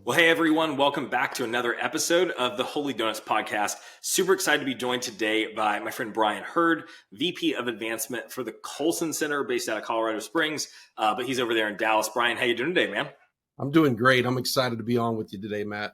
Well, hey everyone, welcome back to another episode of the Holy Donuts podcast. Super excited to be joined today by my friend Brian Hurd, VP of Advancement for the Colson Center based out of Colorado Springs, but he's over there in Dallas. Brian, how you doing today, man? I'm doing great. I'm excited to be on with you today, Matt.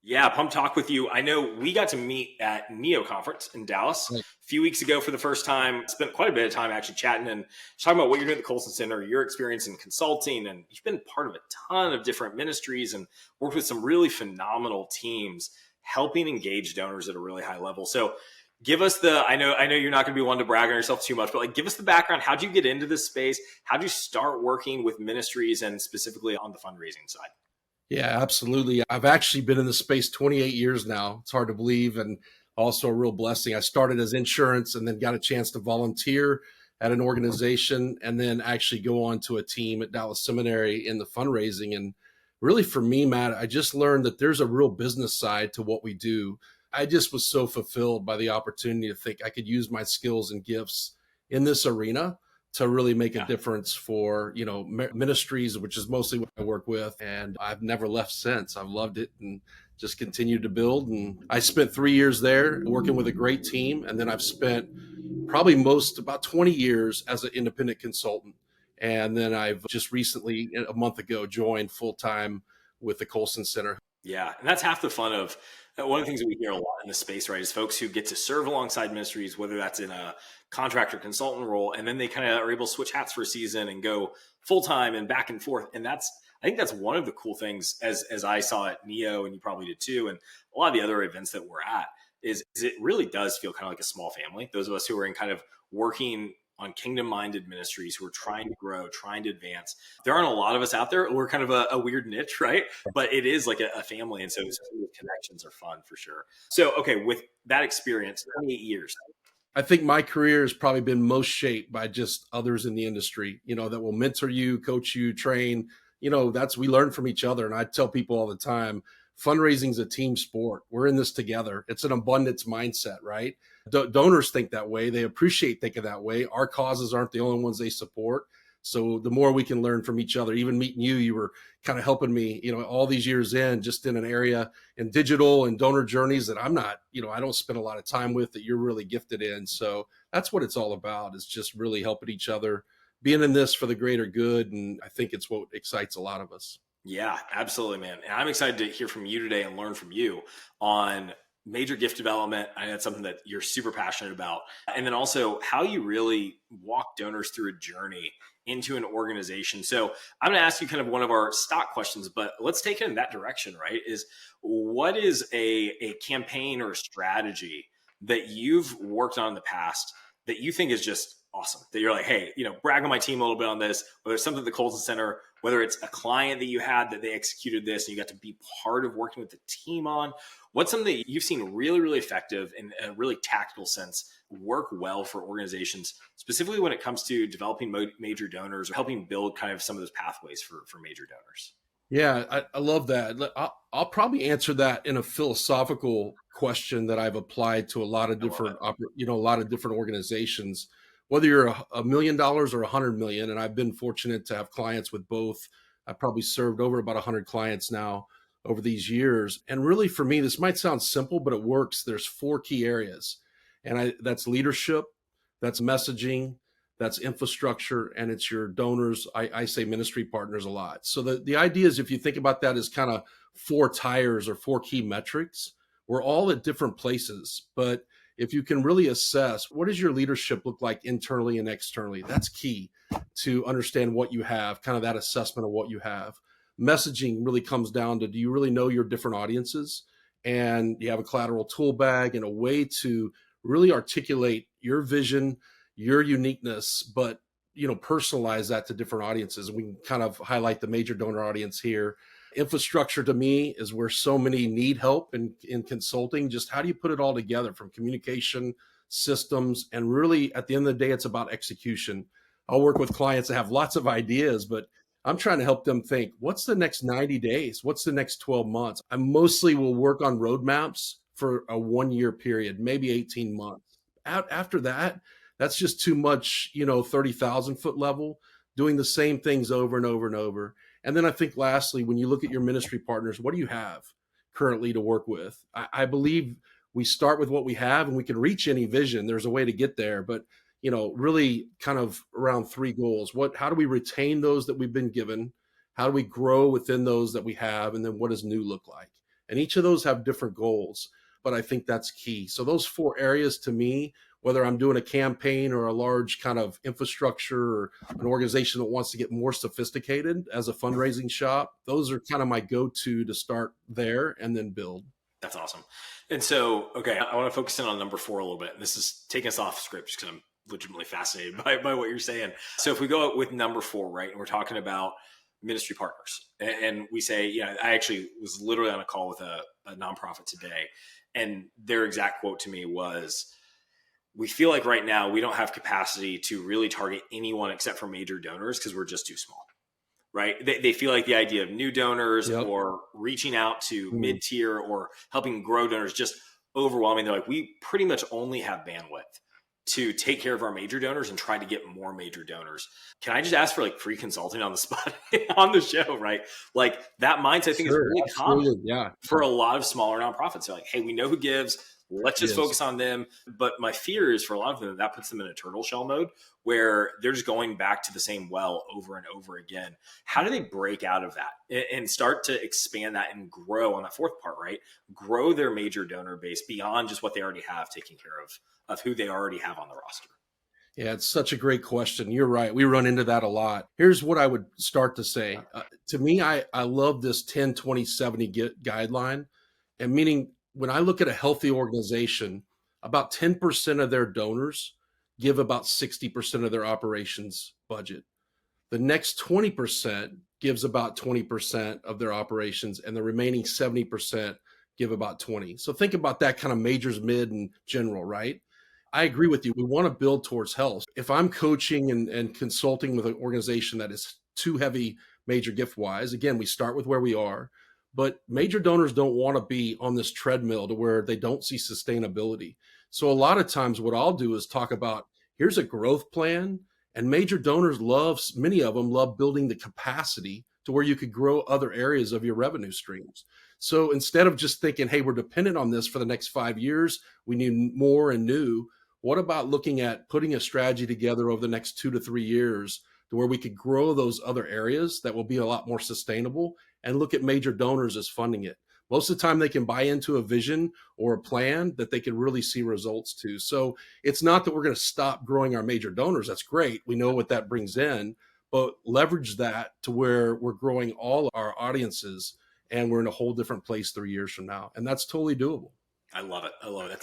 Yeah, pumped to talk with you. I know we got to meet at NEO conference in Dallas a few weeks ago for the first time. Spent quite a bit of time actually chatting and talking about what you're doing at the Colson Center, your experience in consulting, and you've been part of a ton of different ministries and worked with some really phenomenal teams helping engage donors at a really high level. So give us I know you're not going to be one to brag on yourself too much, but give us the background. How'd you get into this space? How'd you start working with ministries and specifically on the fundraising side? Yeah, absolutely. I've actually been in the space 28 years now. It's hard to believe, and also a real blessing. I started as insurance and then got a chance to volunteer at an organization and then actually go on to a team at Dallas Seminary in the fundraising. And really for me, Matt, I just learned that there's a real business side to what we do. I just was so fulfilled by the opportunity to think I could use my skills and gifts in this arena to really make a difference for, ministries, which is mostly what I work with. And I've never left since. I've loved it and just continued to build. And I spent 3 years there working with a great team. And then I've spent probably about 20 years as an independent consultant. And then I've just recently, a month ago, joined full-time with the Colson Center. Yeah, and that's half the fun of one of the things that we hear a lot in this space, right, is folks who get to serve alongside ministries, whether that's in a contractor consultant role, and then they kind of are able to switch hats for a season and go full-time and back and forth. And I think that's one of the cool things as I saw at NEO, and you probably did too, and a lot of the other events that we're at, is it really does feel kind of like a small family. Those of us who are in kind of working on kingdom-minded ministries who are trying to grow, trying to advance. There aren't a lot of us out there. We're kind of a weird niche, right? But it is like a family. And so connections are fun for sure. So, okay, with that experience, 28 years. I think my career has probably been most shaped by just others in the industry, that will mentor you, coach you, train. We learn from each other. And I tell people all the time, fundraising is a team sport. We're in this together. It's an abundance mindset, right? Donors think that way. They appreciate thinking that way. Our causes aren't the only ones they support. So the more we can learn from each other, even meeting you were kind of helping me, all these years in, just in an area in digital and donor journeys that I'm not, I don't spend a lot of time with, that you're really gifted in. So that's what it's all about, is just really helping each other, being in this for the greater good. And I think it's what excites a lot of us. Yeah, absolutely, man. And I'm excited to hear from you today and learn from you on major gift development. I know that's something that you're super passionate about. And then also how you really walk donors through a journey into an organization. So I'm going to ask you kind of one of our stock questions, but let's take it in that direction, right? Is what is a campaign or a strategy that you've worked on in the past that you think is just awesome, that you're like, hey, brag on my team a little bit on this, whether it's something at the Colson Center, whether it's a client that you had that they executed this and you got to be part of working with the team on. What's something that you've seen really, really effective in a really tactical sense work well for organizations, specifically when it comes to developing major donors or helping build kind of some of those pathways for major donors? Yeah, I love that. I'll probably answer that in a philosophical question that I've applied to a lot of different, organizations. Whether you're $1 million or 100 million, and I've been fortunate to have clients with both. I've probably served over about 100 clients now over these years. And really for me, this might sound simple, but it works. There's 4 key areas. And that's leadership, that's messaging, that's infrastructure, and it's your donors. I say ministry partners a lot. So the idea is, if you think about that as kind of 4 tires or 4 key metrics, we're all at different places. But if you can really assess, what does your leadership look like internally and externally? That's key to understand what you have, kind of that assessment of what you have. Messaging really comes down to, do you really know your different audiences? And you have a collateral tool bag and a way to really articulate your vision, your uniqueness, but personalize that to different audiences. We can kind of highlight the major donor audience here. Infrastructure to me is where so many need help in consulting. Just how do you put it all together, from communication, systems, and really at the end of the day, it's about execution. I'll work with clients that have lots of ideas, but I'm trying to help them think, what's the next 90 days? What's the next 12 months? I mostly will work on roadmaps for a 1-year period, maybe 18 months. After that, that's just too much, 30,000 foot level, doing the same things over and over and over. And then I think lastly, when you look at your ministry partners, what do you have currently to work with? I believe we start with what we have and we can reach any vision. There's a way to get there, but really kind of around three goals. How do we retain those that we've been given? How do we grow within those that we have? And then what does new look like? And each of those have different goals, but I think that's key. So those four areas to me, whether I'm doing a campaign or a large kind of infrastructure or an organization that wants to get more sophisticated as a fundraising shop, those are kind of my go-to to start there and then build. That's awesome. And so, okay, I want to focus in on number 4 a little bit. This is taking us off script because I'm legitimately fascinated by what you're saying. So if we go with number 4, right, and we're talking about ministry partners, and we say, I actually was literally on a call with a nonprofit today, and their exact quote to me was, we feel like right now we don't have capacity to really target anyone except for major donors because we're just too small, right? They feel like the idea of new donors or reaching out to mid-tier or helping grow donors just overwhelming. They're like, we pretty much only have bandwidth to take care of our major donors and try to get more major donors. Can I just ask for like free consulting on the spot on the show, right? Like that mindset I think is really common for a lot of smaller nonprofits. They're like, hey, we know who gives. Let's just focus on them. But my fear is for a lot of them, that puts them in a turtle shell mode where they're just going back to the same well over and over again. How do they break out of that and start to expand that and grow on that fourth part, right? Grow their major donor base beyond just what they already have, taking care of who they already have on the roster? Yeah, it's such a great question. You're right. We run into that a lot. Here's what I would start to say. To me, I love this 10-20-70 guideline. And meaning when I look at a healthy organization, about 10% of their donors give about 60% of their operations budget. The next 20% gives about 20% of their operations, and the remaining 70% give about 20. So think about that kind of majors, mid, and general, right? I agree with you. We want to build towards health. If I'm coaching and consulting with an organization that is too heavy major gift wise, again, we start with where we are, but major donors don't want to be on this treadmill to where they don't see sustainability. So a lot of times what I'll do is talk about, here's a growth plan, and major donors many of them love building the capacity to where you could grow other areas of your revenue streams. So instead of just thinking, hey, we're dependent on this for the next 5 years, we need more and new. What about looking at putting a strategy together over the next 2 to 3 years to where we could grow those other areas that will be a lot more sustainable, and look at major donors as funding it? Most of the time they can buy into a vision or a plan that they can really see results to. So it's not that we're going to stop growing our major donors. That's great. We know what that brings in, but leverage that to where we're growing all our audiences and we're in a whole different place 3 years from now. And that's totally doable. I love it.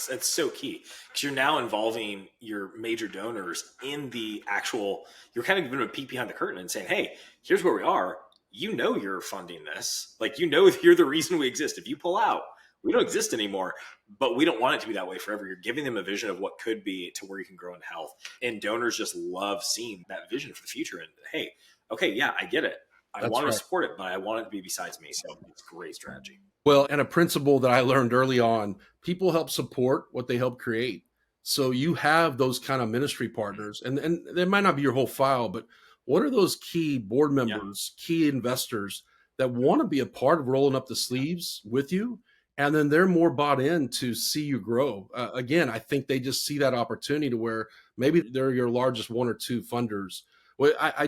That's so key because you're now involving your major donors in the actual, you're kind of giving a peek behind the curtain and saying, hey, here's where we are. You're funding this. Like, you're the reason we exist. If you pull out, we don't exist anymore, but we don't want it to be that way forever. You're giving them a vision of what could be to where you can grow in health. And donors just love seeing that vision for the future. And hey, okay, yeah, I get it. I want to support it, but I want it to be besides me. So it's a great strategy. Well, and a principle that I learned early on, people help support what they help create. So you have those kind of ministry partners, and they might not be your whole file, but what are those key board members, key investors that want to be a part of rolling up the sleeves with you? And then they're more bought in to see you grow. Again, I think they just see that opportunity to where maybe they're your largest 1 or 2 funders. Well, I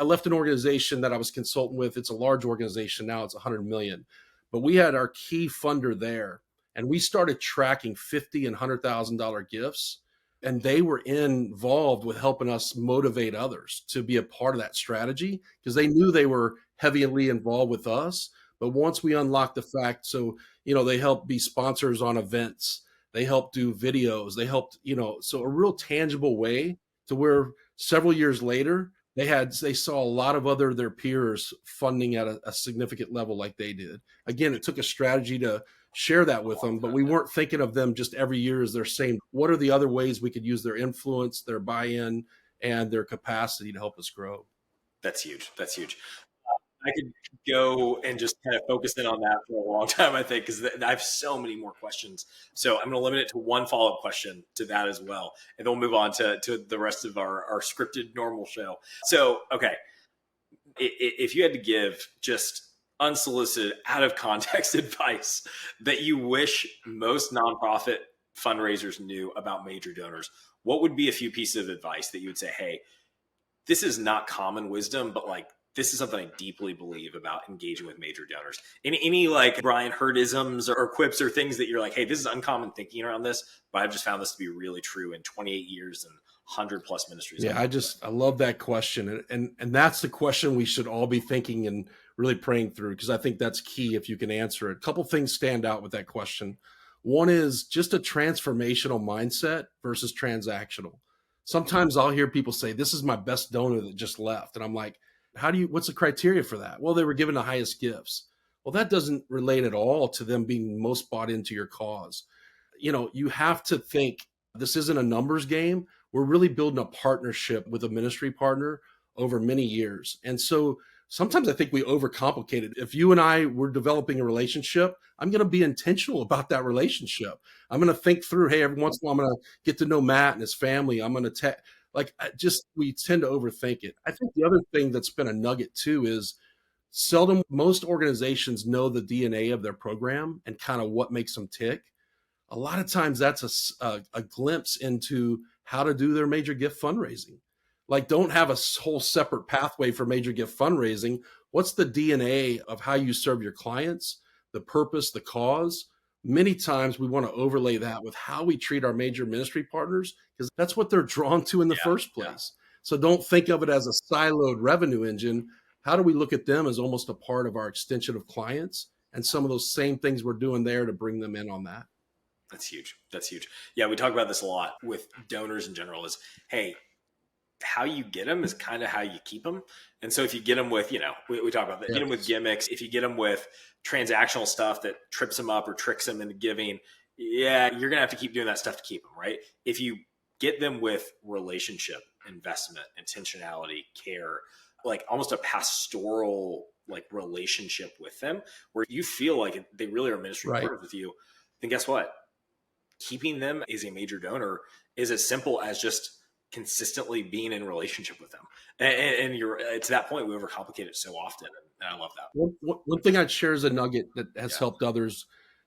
left an organization that I was consulting with. It's a large organization now. It's 100 million. But we had our key funder there, and we started tracking $50,000 and $100,000 gifts, and they were involved with helping us motivate others to be a part of that strategy because they knew they were heavily involved with us. But once we unlocked the fact, so they helped be sponsors on events, they helped do videos, they helped so a real tangible way to where several years later they saw a lot of their peers funding at a significant level like they did. Again, it took a strategy to share that with them, but we weren't thinking of them just every year as they're saying, what are the other ways we could use their influence, their buy-in, and their capacity to help us grow? That's huge. I could go and just kind of focus in on that for a long time, I think, because I have so many more questions. So I'm going to limit it to one follow-up question to that as well. And then we'll move on to the rest of our scripted normal show. So, okay. If you had to give just unsolicited, out of context advice that you wish most nonprofit fundraisers knew about major donors, what would be a few pieces of advice that you would say, hey, this is not common wisdom, but like this is something I deeply believe about engaging with major donors. Any like Brian Hurdisms or quips or things that you're like, hey, this is uncommon thinking around this, but I've just found this to be really true in 28 years and 100 plus ministries. Yeah, I love that question. And that's the question we should all be thinking and really praying through, because I think that's key if you can answer it. A couple things stand out with that question. One is just a transformational mindset versus transactional. Sometimes I'll hear people say, this is my best donor that just left. And I'm like, what's the criteria for that? Well, they were given the highest gifts. Well, that doesn't relate at all to them being most bought into your cause. You have to think this isn't a numbers game. We're really building a partnership with a ministry partner over many years. And so sometimes I think we overcomplicate it. If you and I were developing a relationship, I'm going to be intentional about that relationship. I'm going to think through, hey, every once in a while, I'm going to get to know Matt and his family. I'm going to we tend to overthink it. I think the other thing that's been a nugget too is most organizations know the DNA of their program and kind of what makes them tick. A lot of times that's a glimpse into how to do their major gift fundraising. Like, don't have a whole separate pathway for major gift fundraising. What's the DNA of how you serve your clients, the purpose, the cause? Many times we want to overlay that with how we treat our major ministry partners, because that's what they're drawn to in the first place. Yeah. So don't think of it as a siloed revenue engine. How do we look at them as almost a part of our extension of clients, and some of those same things we're doing there to bring them in on that? That's huge. That's huge. Yeah, we talk about this a lot with donors in general is, hey, how you get them is kind of how you keep them. And so if you get them with, we talk about that, get them with gimmicks. If you get them with transactional stuff that trips them up or tricks them into giving, yeah, you're going to have to keep doing that stuff to keep them, right? If you get them with relationship, investment, intentionality, care, like almost a pastoral like relationship with them where you feel like they really are ministry partners with you, then guess what? Keeping them as a major donor is as simple as just consistently being in relationship with them. And you're to that point, we overcomplicate it so often. And I love that. One thing I'd share as a nugget that has helped others,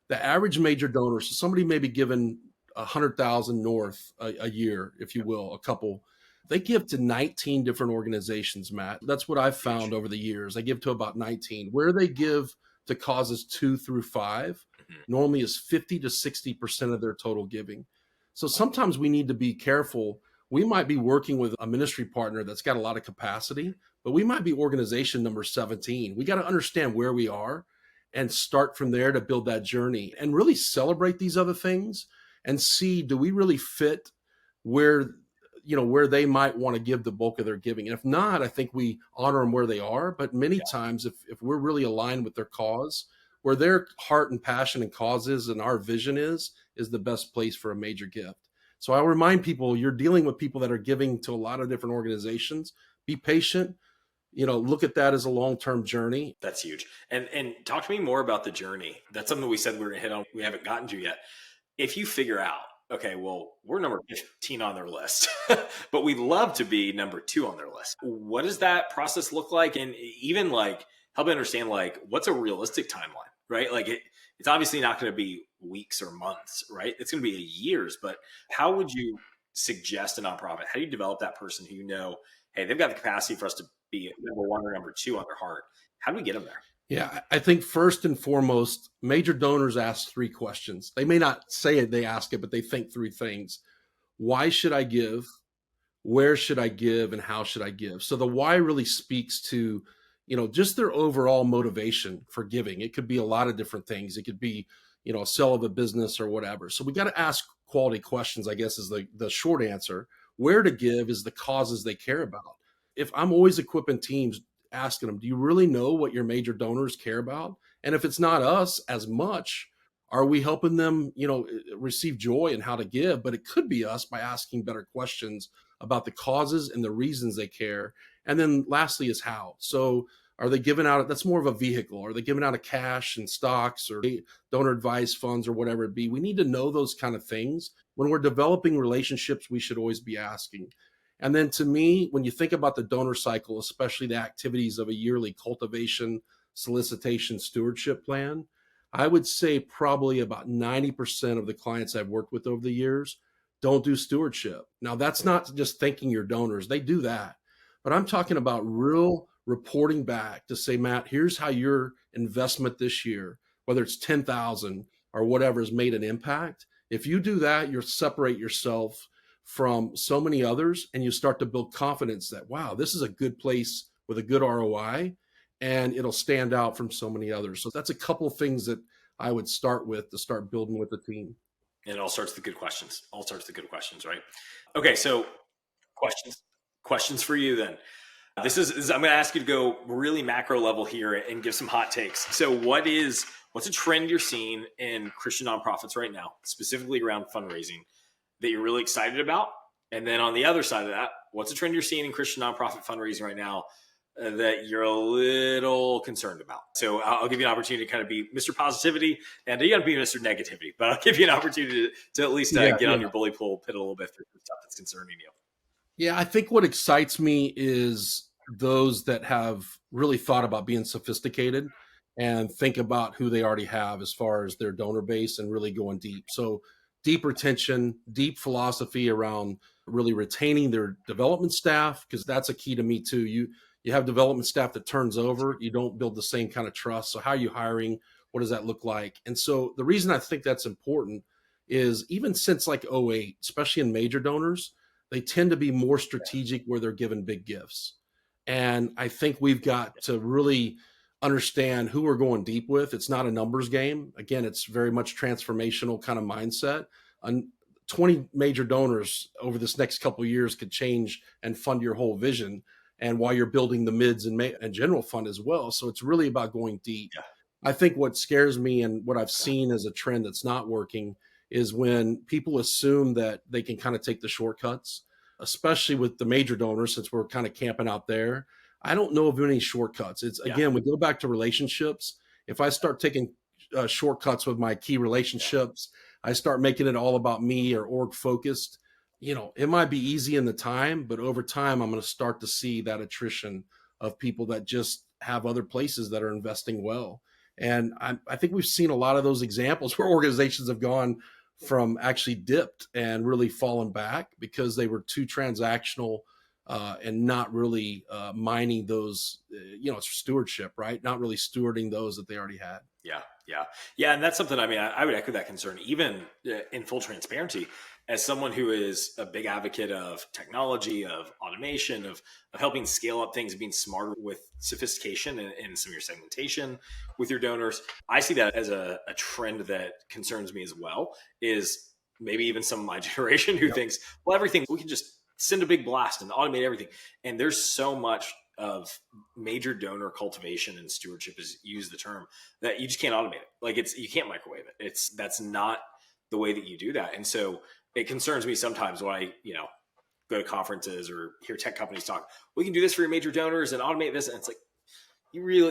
the average major donor, so somebody may be given 100,000 north a year, if you will, a couple, they give to 19 different organizations, Matt. That's what I've found over the years. They give to about 19. Where they give to causes 2 through 5 normally is 50 to 60% of their total giving. So sometimes we need to be careful. We might be working with a ministry partner that's got a lot of capacity, but we might be organization number 17. We got to understand where we are and start from there to build that journey and really celebrate these other things and see, do we really fit where they might want to give the bulk of their giving? And if not, I think we honor them where they are. But many times, if we're really aligned with their cause, where their heart and passion and cause is and our vision is the best place for a major gift. So I'll remind people, you're dealing with people that are giving to a lot of different organizations. Be patient. Look at that as a long-term journey. That's huge. And talk to me more about the journey. That's something we said we were going to hit on. We haven't gotten to yet. If you figure out, okay, well, we're number 15 on their list, but we'd love to be number 2 on their list. What does that process look like? And even like help me understand, like, what's a realistic timeline, right? Like it's obviously not going to be weeks or months, right? It's going to be years, but how would you suggest a nonprofit? How do you develop that person who hey, they've got the capacity for us to be number 1 or number 2 on their heart? How do we get them there? Yeah, I think first and foremost, major donors ask 3 questions. They may not say it, they ask it, but they think 3 things. Why should I give? Where should I give? And how should I give? So the why really speaks to, just their overall motivation for giving. It could be a lot of different things. It could be, a sale of a business or whatever. So we got to ask quality questions, I guess, is the short answer. Where to give is the causes they care about. If I'm always equipping teams, asking them, do you really know what your major donors care about? And if it's not us as much, are we helping them, receive joy in how to give? But it could be us by asking better questions about the causes and the reasons they care. And then lastly is how. So are they giving out, that's more of a vehicle. Are they giving out of cash and stocks or donor advice funds or whatever it be? We need to know those kind of things. When we're developing relationships, we should always be asking. And then to me, when you think about the donor cycle, especially the activities of a yearly cultivation, solicitation, stewardship plan, I would say probably about 90% of the clients I've worked with over the years don't do stewardship. Now, that's not just thanking your donors, they do that. But I'm talking about real reporting back to say, Matt, here's how your investment this year, whether it's 10,000 or whatever, has made an impact. If you do that, you'll separate yourself from so many others and you start to build confidence that, wow, this is a good place with a good ROI and it'll stand out from so many others. So that's a couple of things that I would start with to start building with the team. And it all starts with the good questions. All starts with the good questions, right? Okay, so questions for you then. This is I'm going to ask you to go really macro level here and give some hot takes. So what's a trend you're seeing in Christian nonprofits right now, specifically around fundraising, that you're really excited about? And then on the other side of that, what's a trend you're seeing in Christian nonprofit fundraising right now that you're a little concerned about? So I'll give you an opportunity to kind of be Mr. Positivity, and you got to be Mr. Negativity, but I'll give you an opportunity to at least get on your bully pulpit a little bit through stuff that's concerning you. Yeah, I think what excites me is those that have really thought about being sophisticated and think about who they already have as far as their donor base and really going deep. So deep retention, deep philosophy around really retaining their development staff, because that's a key to me too. You have development staff that turns over, you don't build the same kind of trust. So how are you hiring? What does that look like? And so the reason I think that's important is even since like '08, especially in major donors, they tend to be more strategic where they're given big gifts. And I think we've got to really understand who we're going deep with. It's not a numbers game. Again, it's very much transformational kind of mindset. 20 major donors over this next couple of years could change and fund your whole vision. And while you're building the mids and general fund as well. So it's really about going deep. Yeah. I think what scares me and what I've seen as a trend that's not working is when people assume that they can kind of take the shortcuts, especially with the major donors, since we're kind of camping out there. I don't know of any shortcuts. It's again, we go back to relationships. If I start taking shortcuts with my key relationships, I start making it all about me or org focused. It might be easy in the time, but over time, I'm going to start to see that attrition of people that just have other places that are investing well. And I think we've seen a lot of those examples where organizations have gone from actually dipped and really fallen back because they were too transactional and not really mining those, stewardship, right? Not really stewarding those that they already had. Yeah. And that's something, I would echo that concern, even in full transparency, as someone who is a big advocate of technology, of automation, of helping scale up things, being smarter with sophistication and some of your segmentation with your donors. I see that as a trend that concerns me as well, is maybe even some of my generation who thinks, well, everything, we can just send a big blast and automate everything. And there's so much of major donor cultivation and stewardship, is use the term, that you just can't automate it. Like you can't microwave it. That's not the way that you do that. And so it concerns me sometimes when I, go to conferences or hear tech companies talk, we can do this for your major donors and automate this. And it's like,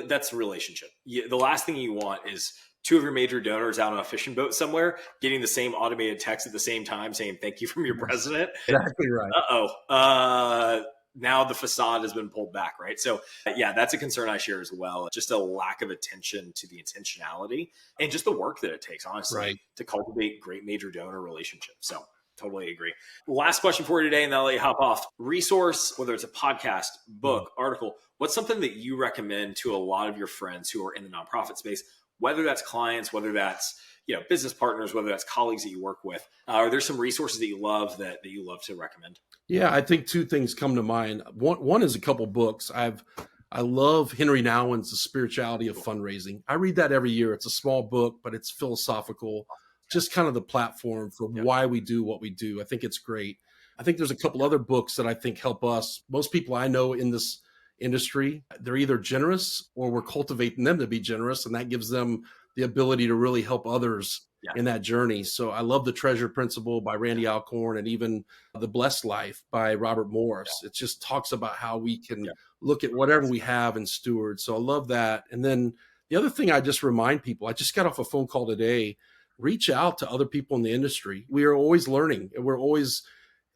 that's a relationship. The last thing you want is two of your major donors out on a fishing boat somewhere, getting the same automated text at the same time saying, thank you from your president. Exactly right. Now the facade has been pulled back, right? So that's a concern I share as well. Just a lack of attention to the intentionality and just the work that it takes, honestly, to cultivate great major donor relationships. So totally agree. Last question for you today, and then I'll let you hop off. Resource, whether it's a podcast, book, article, what's something that you recommend to a lot of your friends who are in the nonprofit space, whether that's clients, whether that's business partners, whether that's colleagues that you work with? Are there some resources that you love that you love to recommend? Yeah, I think two things come to mind. One is a couple books. I love Henry Nouwen's The Spirituality of Fundraising. I read that every year. It's a small book, but it's philosophical, just kind of the platform for why we do what we do. I think it's great. I think there's a couple other books that I think help us. Most people I know in this industry, they're either generous or we're cultivating them to be generous, and that gives them the ability to really help others in that journey. So I love The Treasure Principle by Randy Alcorn, and even The Blessed Life by Robert Morris. It just talks about how we can look at whatever we have and steward. So I love that. And then the other thing I just remind people, I just got off a phone call today, reach out to other people in the industry. We are always learning, and we're always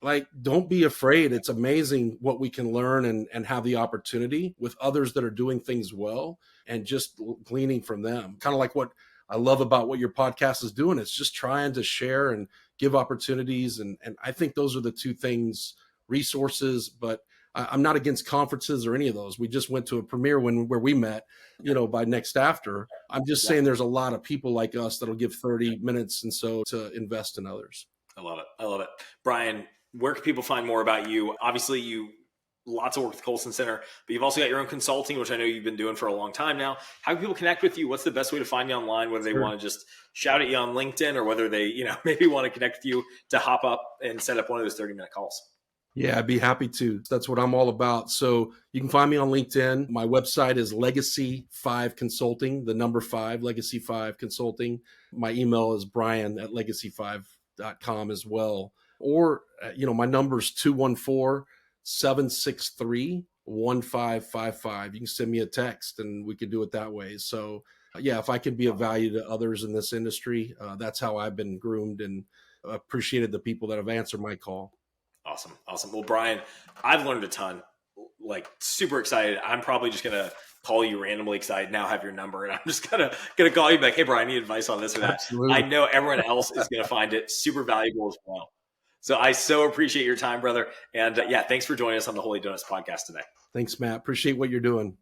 like, don't be afraid. It's amazing what we can learn and have the opportunity with others that are doing things well and just gleaning from them. Kind of like what I love about what your podcast is doing. It's just trying to share and give opportunities. And I think those are the two things, resources, but I'm not against conferences or any of those. We just went to a premiere where we met, by next after. I'm just Yeah. saying there's a lot of people like us that'll give 30 minutes and so to invest in others. I love it. I love it. Brian, where can people find more about you? Obviously, you lots of work with the Colson Center, but you've also got your own consulting, which I know you've been doing for a long time now. How can people connect with you? What's the best way to find you online? Whether they want to just shout at you on LinkedIn or whether they, maybe want to connect with you to hop up and set up one of those 30-minute calls. Yeah, I'd be happy to. That's what I'm all about. So you can find me on LinkedIn. My website is Legacy 5 Consulting, the number 5, Legacy 5 Consulting. My email is brian@legacy5.com as well. Or, my number is 214-763-1555. You can send me a text and we can do it that way. So, yeah, if I can be of value to others in this industry, that's how I've been groomed, and appreciated the people that have answered my call. Awesome. Awesome. Well, Brian, I've learned a ton, like super excited. I'm probably just going to call you randomly because I now have your number, and I'm just gonna call you back. Hey, Brian, I need advice on this or that. Absolutely. I know everyone else is going to find it super valuable as well. So I so appreciate your time, brother. And yeah, thanks for joining us on the Holy Donuts podcast today. Thanks, Matt. Appreciate what you're doing.